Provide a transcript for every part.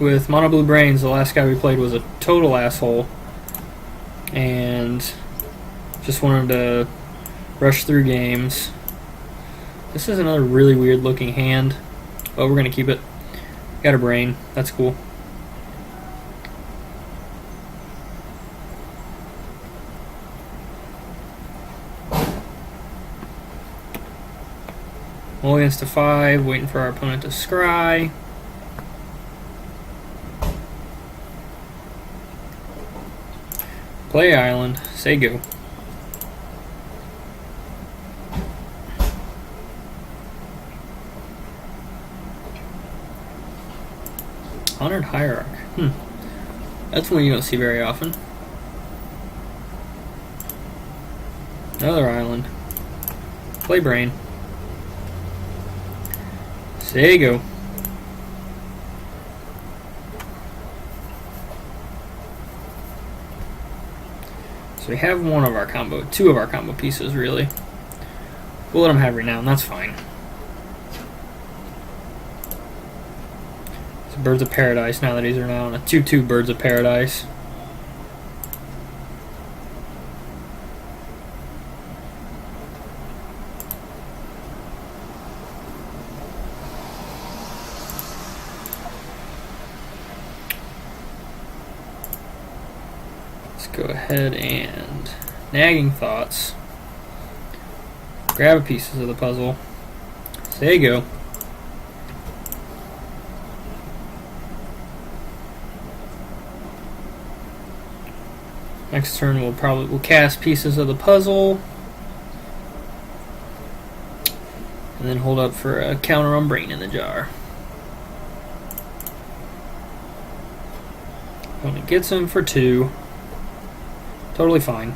with Mono Blue Brains. The last guy we played was a total asshole, and just wanted to rush through games. This is another really weird looking hand, but we're going to keep it. Got a brain. That's cool. Mulligans to 5, waiting for our opponent to scry. Play island, say go. Honored Hierarch. That's one you don't see very often. Another island. Play brain. Say go. So we have one of our combo, two of our combo pieces really. We'll let him have renown, that's fine. It's Birds of Paradise now that he's renowned. A 2/2 Birds of Paradise. Go ahead and Nagging Thoughts. Grab pieces of the puzzle. Say go. Next turn we'll cast pieces of the puzzle. And then hold up for a counter on Brain in the Jar. Opponent gets him for 2. Totally fine.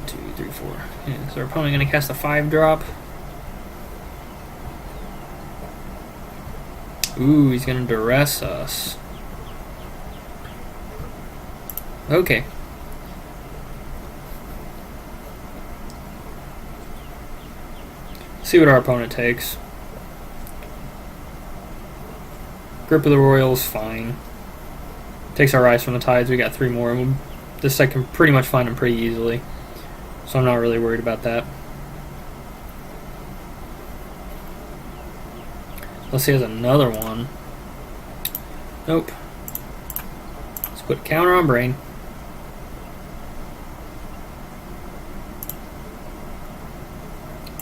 Two, three, four. Yeah, is our opponent going to cast a 5-drop? Ooh, he's going to duress us. Okay. See what our opponent takes. Grip of the Royal is fine. Takes our Rise from the Tides. We got 3 more. And this I can pretty much find them pretty easily. So I'm not really worried about that. Let's see, there's another one. Nope. Let's put a counter on Brain.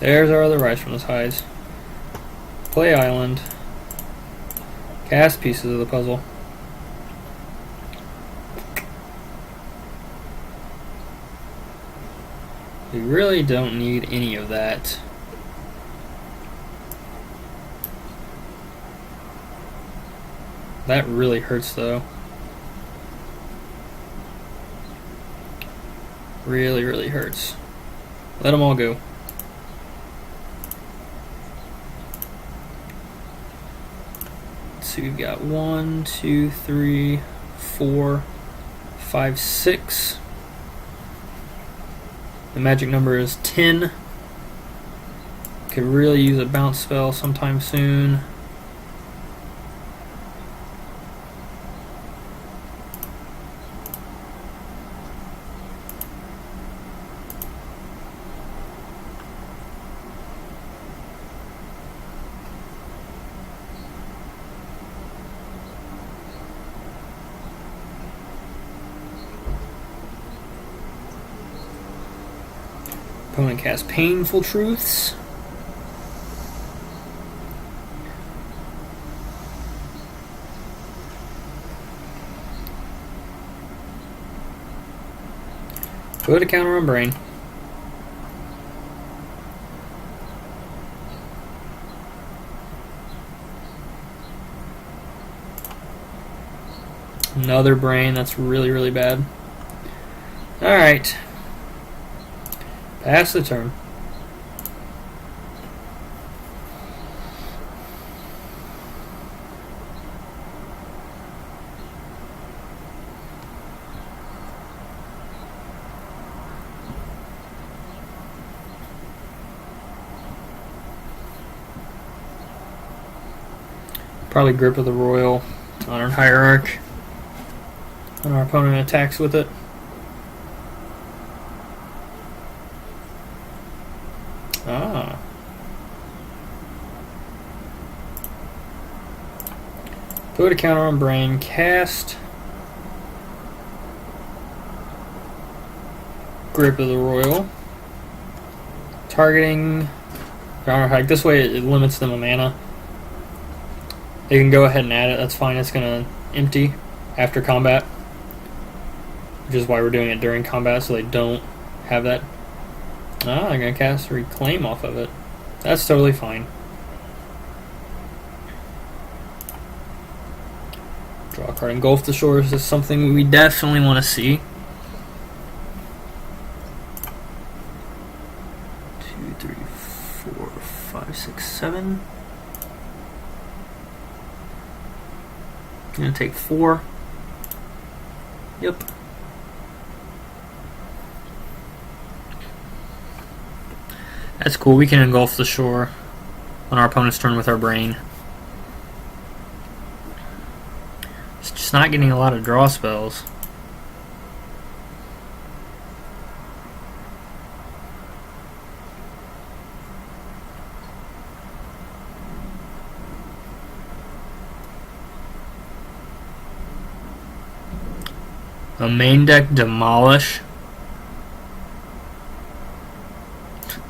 There's our other Rise from the Tides. Play island. Cast pieces of the puzzle. We really don't need any of that. That really hurts though. Really, really hurts. Let them all go. So we've got 1, 2, 3, 4, 5, 6. The magic number is 10. Could really use a bounce spell sometime soon. Opponent casts Painful Truths. Put a counter on Brain. Another Brain. That's really, really bad. Alright. Pass the turn. probably Grip of the Royal on our Hierarch. When our opponent attacks with it. Ah. Put a counter on Brain. Cast Grip of the Royal. Targeting Counter Hike. This way it limits them a mana. They can go ahead and add it. That's fine. It's going to empty after combat. Which is why we're doing it during combat, so they don't have that. Ah, I'm going to cast Reclaim off of it. That's totally fine. Draw a card. Engulf the Shores is something we definitely want to see. 2, 3, 4, 5, 6, 7. I'm going to take 4. Yep. That's cool. We can engulf the shore on our opponent's turn with our Brain. It's just not getting a lot of draw spells. A main deck Demolish.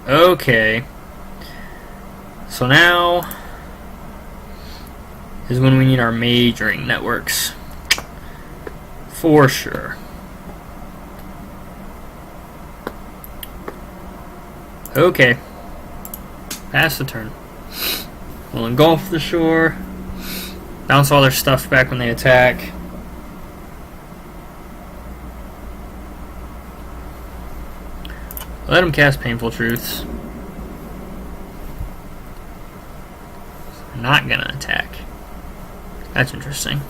Okay. So now is when we need our majoring networks. For sure. Okay. Pass the turn. We'll engulf the shore. Bounce all their stuff back when they attack. Let them cast Painful Truths. They're not gonna attack. That's interesting.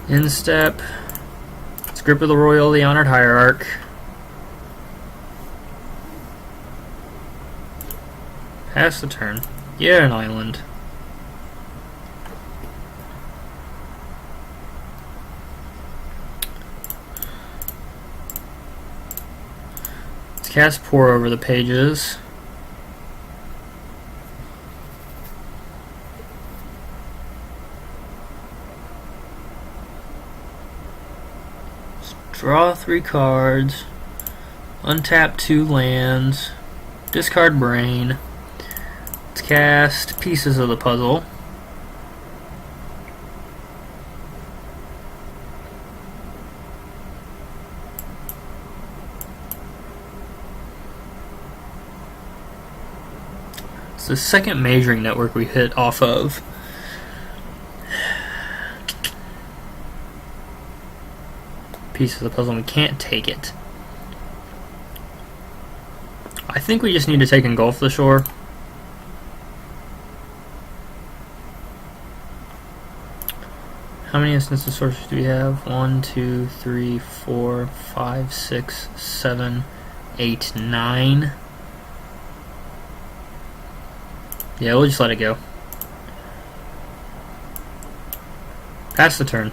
Instep. Grip of the Royal, the Honored Hierarch. Pass the turn. Yeah, an island. Cast Pour over the pages. Draw 3 cards. Untap 2 lands. Discard Brain. Let's cast Pieces of the Puzzle. The second majoring network we hit off of. Piece of the puzzle, and we can't take it. I think we just need to take Engulf the Shore. How many instances sources do we have? 1, 2, 3, 4, 5, 6, 7, 8, 9. Yeah, we'll just let it go. Pass the turn.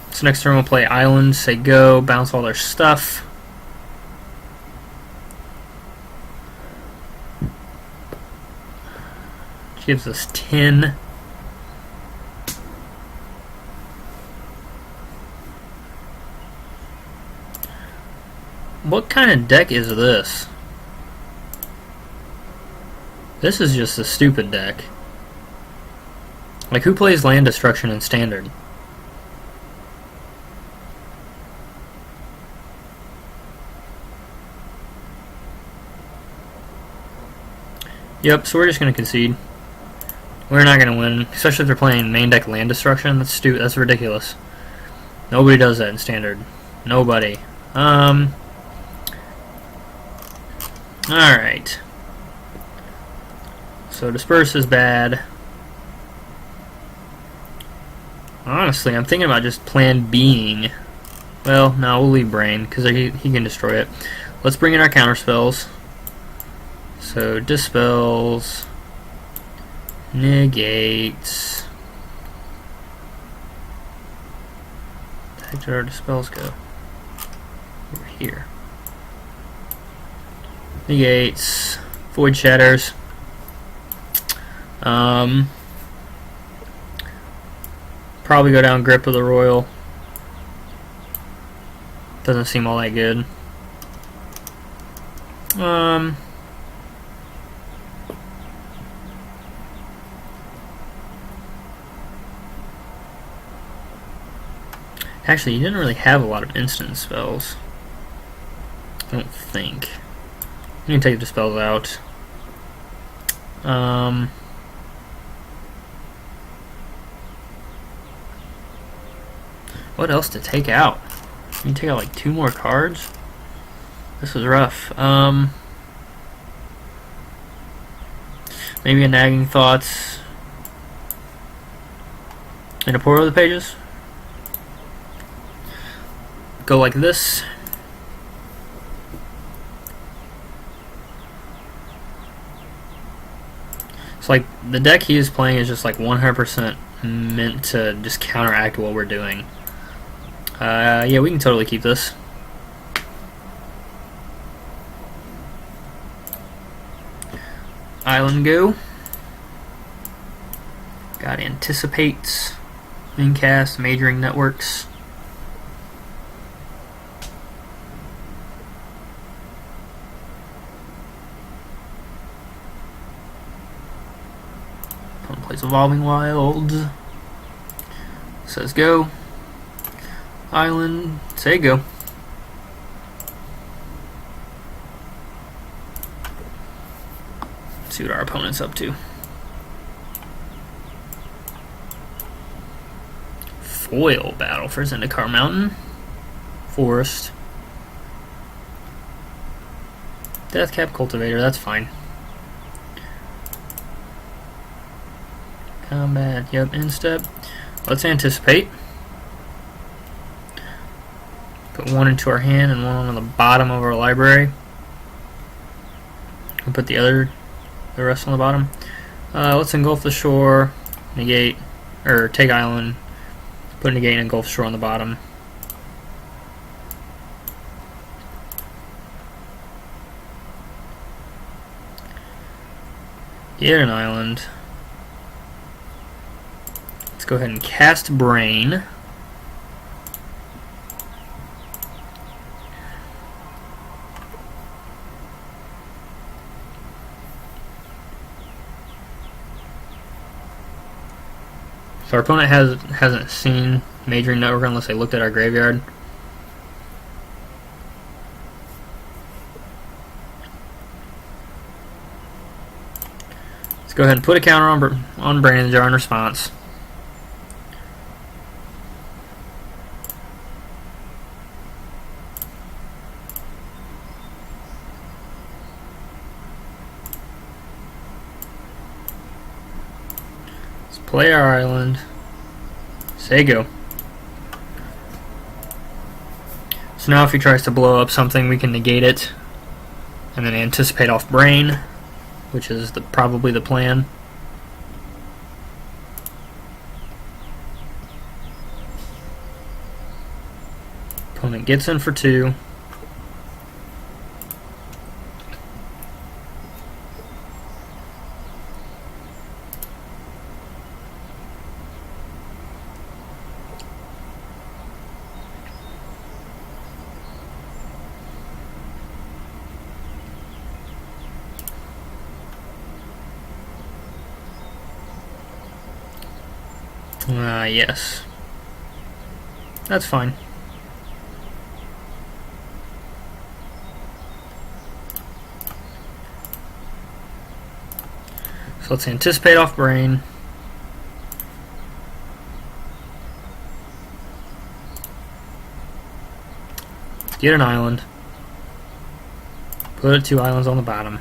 So next turn we'll play Island, say go, bounce all their stuff. Which gives us 10. What kind of deck is this? This is just a stupid deck. Like, who plays land destruction in Standard? Yep, so we're just going to concede. We're not going to win, especially if they're playing main deck land destruction. That's stupid. That's ridiculous. Nobody does that in Standard. Nobody. Alright. So Disperse is bad. Honestly, I'm thinking about just plan Bing. Well, no, we'll leave Brain, because he can destroy it. Let's bring in our counter spells. So, dispels, negates. Where the heck did our dispels go? Over here. Negates, void shatters. Probably go down Grip of the Royal. Doesn't seem all that good. Actually, you didn't really have a lot of instant spells. I don't think. You can take the spells out. What else to take out? You can take out like 2 more cards? This was rough. Maybe a Nagging Thoughts. And a pour over the pages. Go like this. It's like the deck he is playing is just like 100% meant to just counteract what we're doing. Yeah, we can totally keep this. Island go. Got Anticipates, Incast, Majoring Networks. Opponent plays Evolving Wilds. Says go. Island, say go. See what our opponent's up to. Foil battle for Zendikar Mountain. Forest. Deathcap Cultivator, that's fine. Combat, yep, instep. Let's anticipate. Put 1 into our hand and 1 on the bottom of our library. We'll put the rest on the bottom. Let's engulf the shore, negate, or take island, put negate and engulf shore on the bottom. Get an island. Let's go ahead and cast Brain. So our opponent hasn't seen Majoring Network unless they looked at our graveyard. Let's go ahead and put a counter on Brain in the Jar in response. Play our island. Say go. So now if he tries to blow up something, we can negate it and then anticipate off Brain, which is probably the plan. Opponent gets in for 2. Yes. That's fine. So let's anticipate off Brain. Get an island. Put 2 islands on the bottom.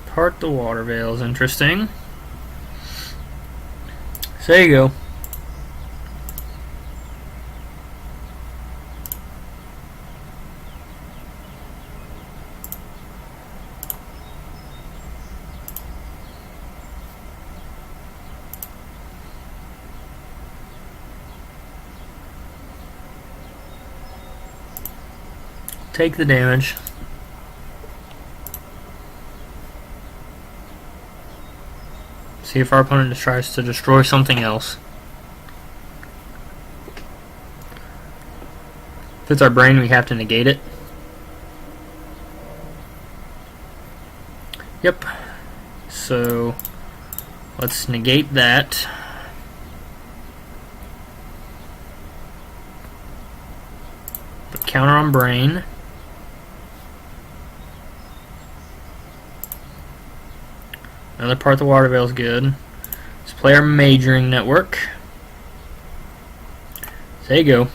Part the water veils, interesting. So there you go. Take the damage. See if our opponent tries to destroy something else. If it's our brain, we have to negate it. Yep. So let's negate that. Put counter on brain. Another part of the water veil is good. Let's play our majoring network. There you go.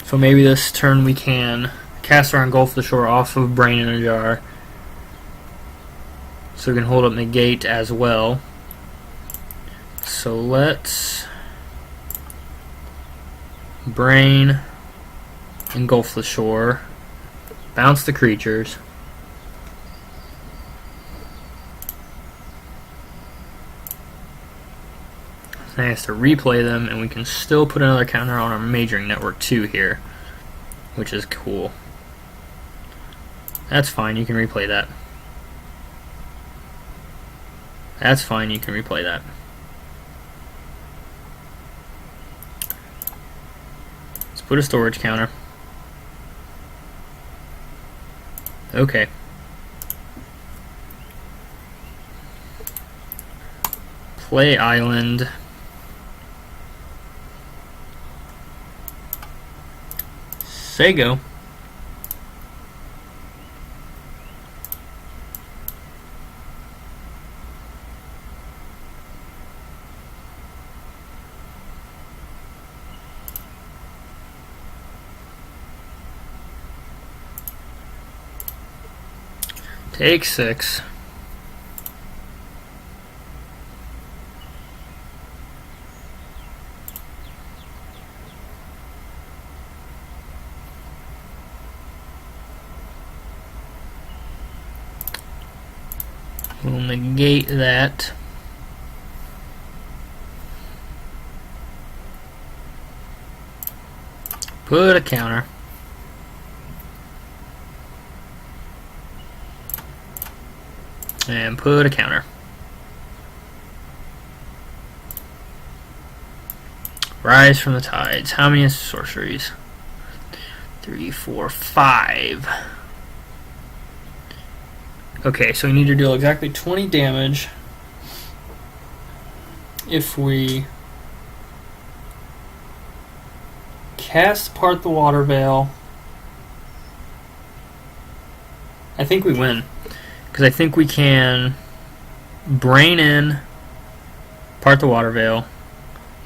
So maybe this turn we can cast our Engulf the Shore off of Brain in a Jar. So we can hold up negate as well. So let's Brain, Engulf the Shore. Bounce the creatures. Now he has to replay them, and we can still put another counter on our majoring network too here, which is cool. That's fine, you can replay that. That's fine, you can replay that. Let's put a storage counter. Okay. Play island. Say go. Take 6. We'll negate that. Put a counter. And put a counter. Rise from the Tides. How many sorceries? 3, 4, 5. Okay, so we need to deal exactly 20 damage if we cast Part the Water Veil. I think we win. Because I think we can Brain in, Part the Water Veil.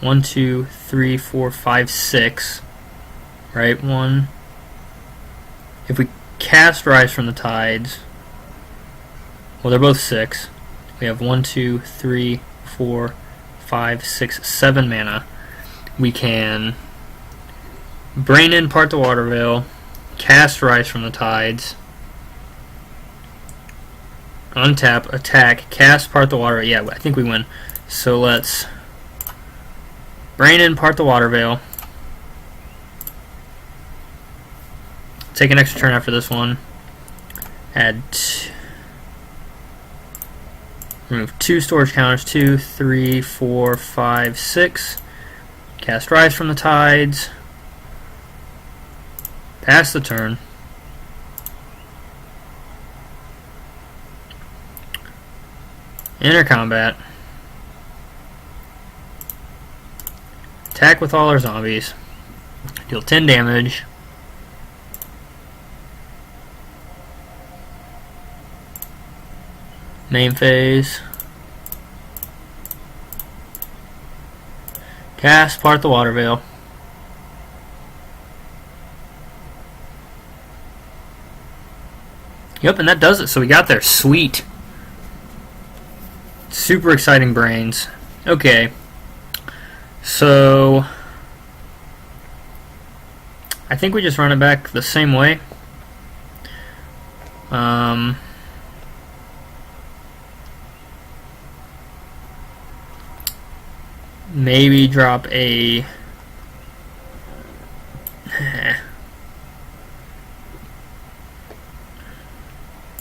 1, 2, 3, 4, 5, 6. Right? 1. If we cast Rise from the Tides, well, they're both 6. We have 1, 2, 3, 4, 5, 6, 7 mana. We can Brain in, Part the Water Veil, cast Rise from the Tides, untap, attack, cast Part the Water. Yeah, I think we win. So let's Brain in, Part the Water Veil. Take an extra turn after this one. Remove 2 storage counters. 2, 3, 4, 5, 6. Cast Rise from the Tides. Pass the turn. Enter combat. Attack with all our zombies. Deal 10 damage. Main phase. Cast Part the Water Veil. Yep, and that does it. So we got there. Sweet. Super exciting brains. Okay. So I think we just run it back the same way. Maybe drop a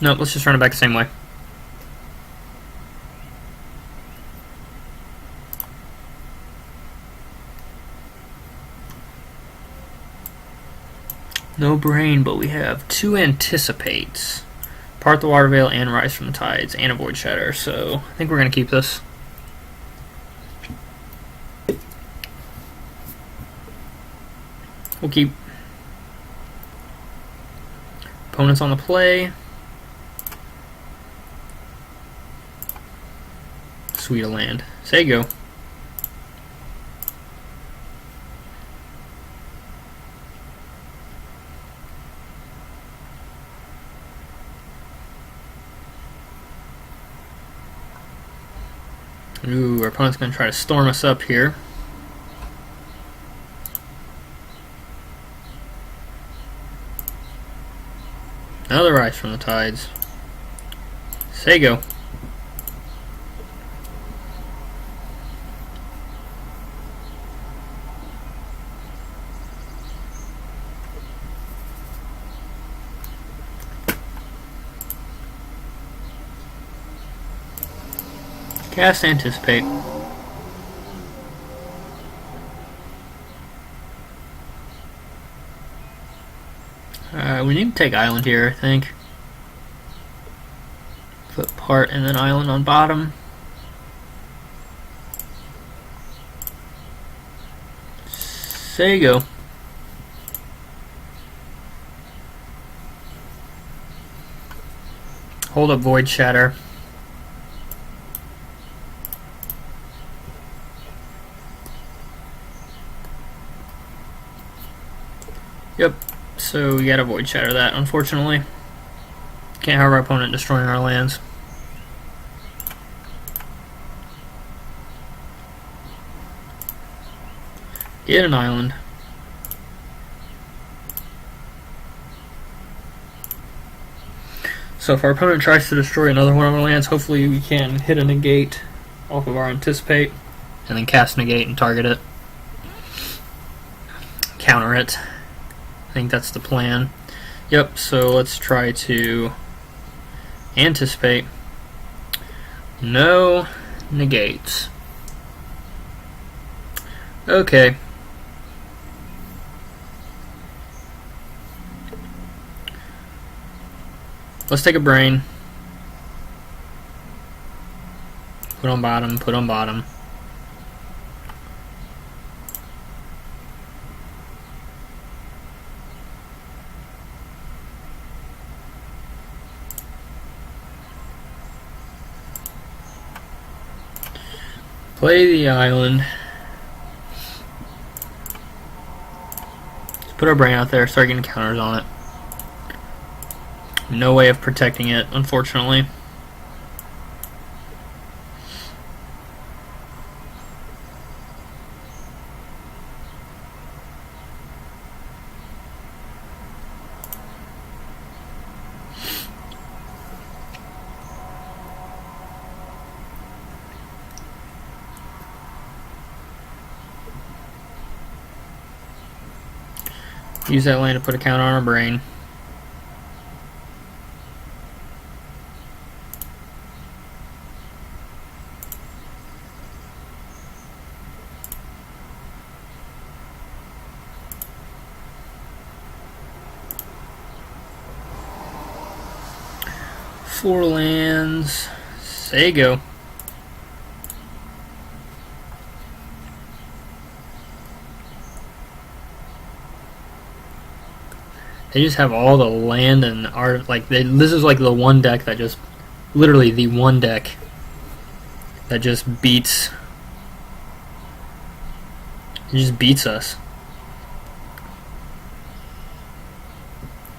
no, let's just run it back the same way. No brain, but we have 2 anticipates. Part the water veil and rise from the tides and avoid shatter, so I think we're going to keep this. We'll keep opponents on the play. Sweet a land. Say go. Ooh, our opponent's going to try to storm us up here. Another rise from the tides. Say go. Cast anticipate. We need to take island here, I think. Put part and then island on bottom. There you go. Hold up void shatter. Yep, so we gotta void shatter that, unfortunately. Can't have our opponent destroying our lands. Get an island. So if our opponent tries to destroy another one of our lands, hopefully we can hit a negate off of our anticipate, and then cast negate and target it. Counter it. I think that's the plan. Yep, so let's try to anticipate. No negates. Okay. Let's take a brain. Put on bottom, put on bottom. Play the island. Let's put our brain out there, start getting counters on it. No way of protecting it, unfortunately. Use that land to put a counter on our brain. Four lands. Say go. They just have all the land and art. Like this is like the one deck that just, literally the one deck that just beats. It just beats us.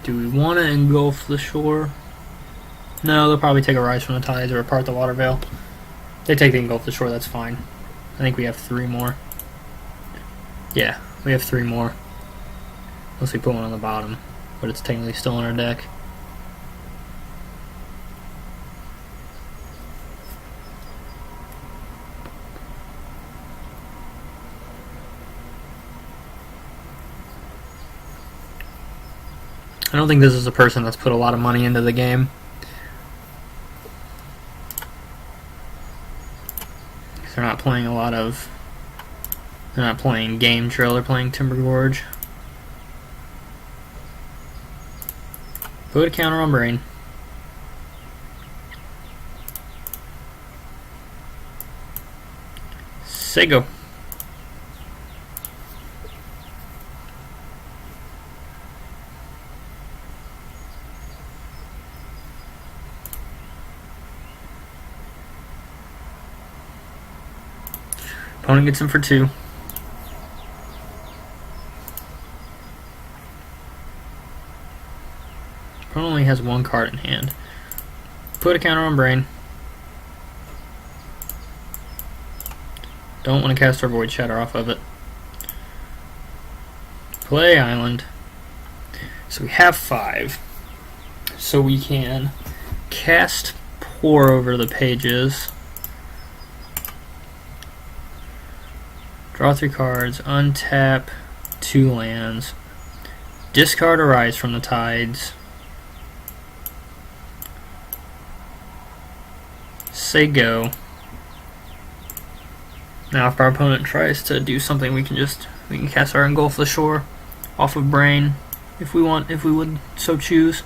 Do we want to engulf the shore? No, they'll probably take a rise from the tides or part the water veil. They take the engulf the shore, that's fine. I think we have 3 more. Yeah, we have 3 more. Unless we put one on the bottom, but it's technically still on our deck. I don't think this is a person that's put a lot of money into the game. They're not playing a lot of... They're not playing Game Trail, they're playing Timber Gorge. Put a counter on Brain. Say go. Opponent gets him for 2. Opponent only has 1 card in hand. Put a counter on Brain. Don't want to cast our Void Shatter off of it. Play Island. So we have 5. So we can cast Pour over the pages. Draw 3 cards, untap 2 lands, discard Arise from the Tides, say go. Now if our opponent tries to do something, we can cast our Engulf the Shore off of Brain if we would so choose.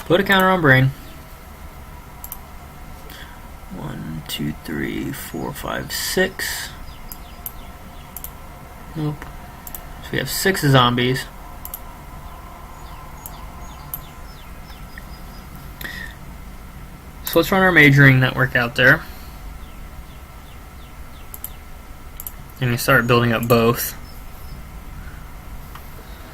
Put a counter on Brain. 1, 2, 3, 4, 5, 6. Nope. So we have 6 zombies. So let's run our majoring network out there. And we start building up both.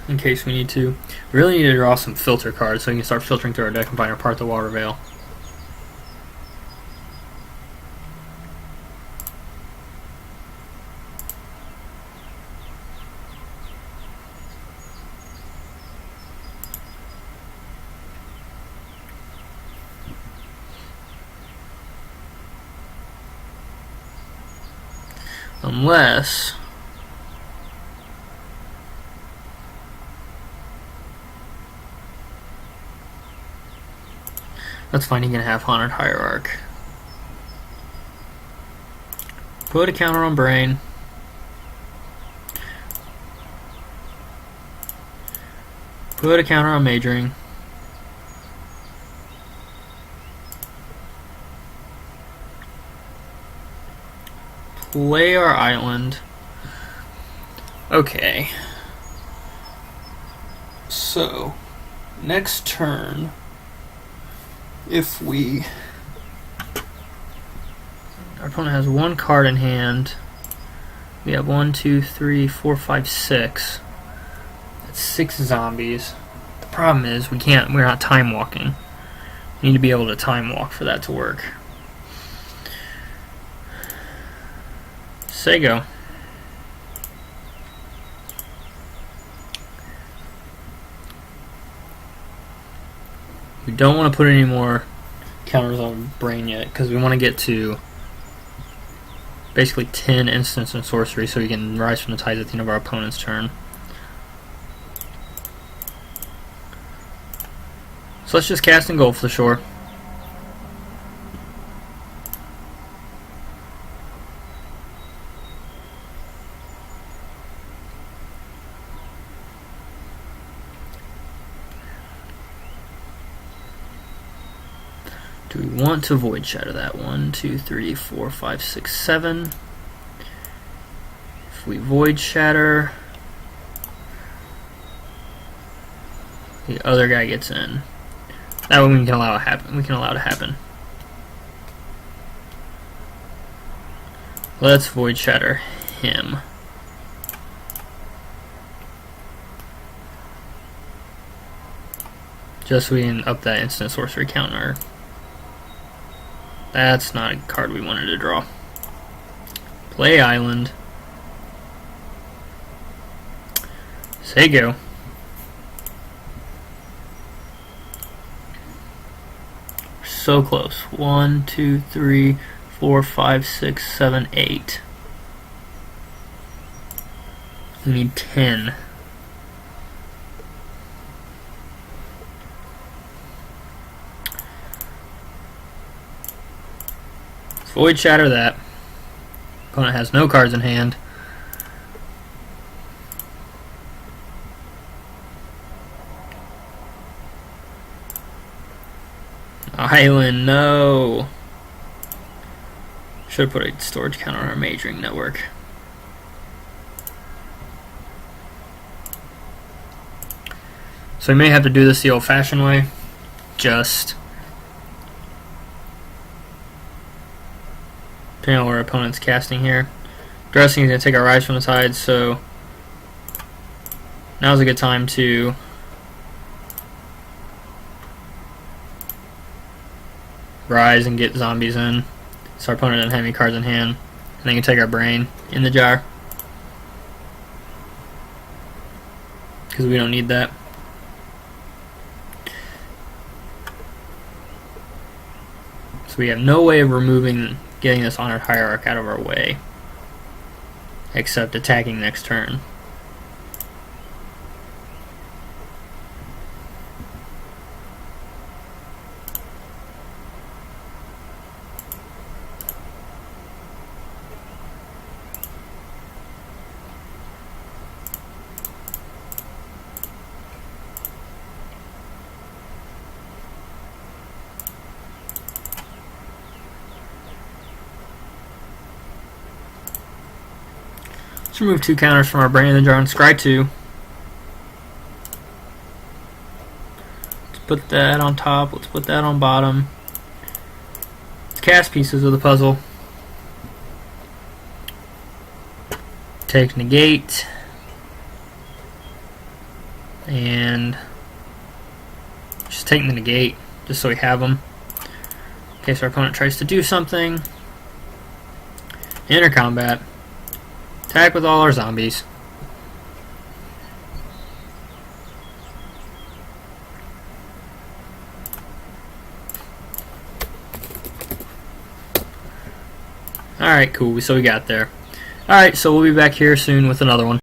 In case we need to. We really need to draw some filter cards so we can start filtering through our deck and find our Part the Water Veil. Unless... That's fine, he can have Haunted Hierarch. Put a counter on Brain. Put a counter on Majoring. Play our island. Okay. So, next turn, if we... Our opponent has 1 card in hand. We have 1, 2, 3, 4, 5, 6. That's 6 zombies. The problem is we're not time walking. We need to be able to time walk for that to work. Say go. We don't want to put any more counters on Brain yet because we want to get to basically 10 instants and sorcery so we can rise from the tides at the end of our opponent's turn. So let's just cast Engulf the Shore. Do we want to Void Shatter that? 1, 2, 3, 4, 5, 6, 7. If we Void Shatter, the other guy gets in. That way we can allow it happen. We can allow it to happen. Let's void shatter him. Just so we can up that instant sorcery counter. That's not a card we wanted to draw. Play island. Say go. So close. 1, 2, 3, 4, 5, 6, 7, 8. We need 10. Let's void shatter that. Opponent has no cards in hand. Island, no. Should have put a storage counter on our majoring network. So we may have to do this the old-fashioned way. Just depending on where our opponent's casting here. Dressing is going to take our rise from the side, so now's a good time to rise and get zombies in, so our opponent doesn't have any cards in hand, and then you can take our brain in the jar because we don't need that. So we have no way of getting this honored hierarch out of our way except attacking next turn. Let's remove 2 counters from our brain in the jar and scry 2. Let's put that on top. Let's put that on bottom. Let's cast pieces of the puzzle. Take negate. And just take the negate just so we have them. In case our opponent tries to do something. Enter combat. Attack with all our zombies. Alright, cool. So we got there. Alright, so we'll be back here soon with another one.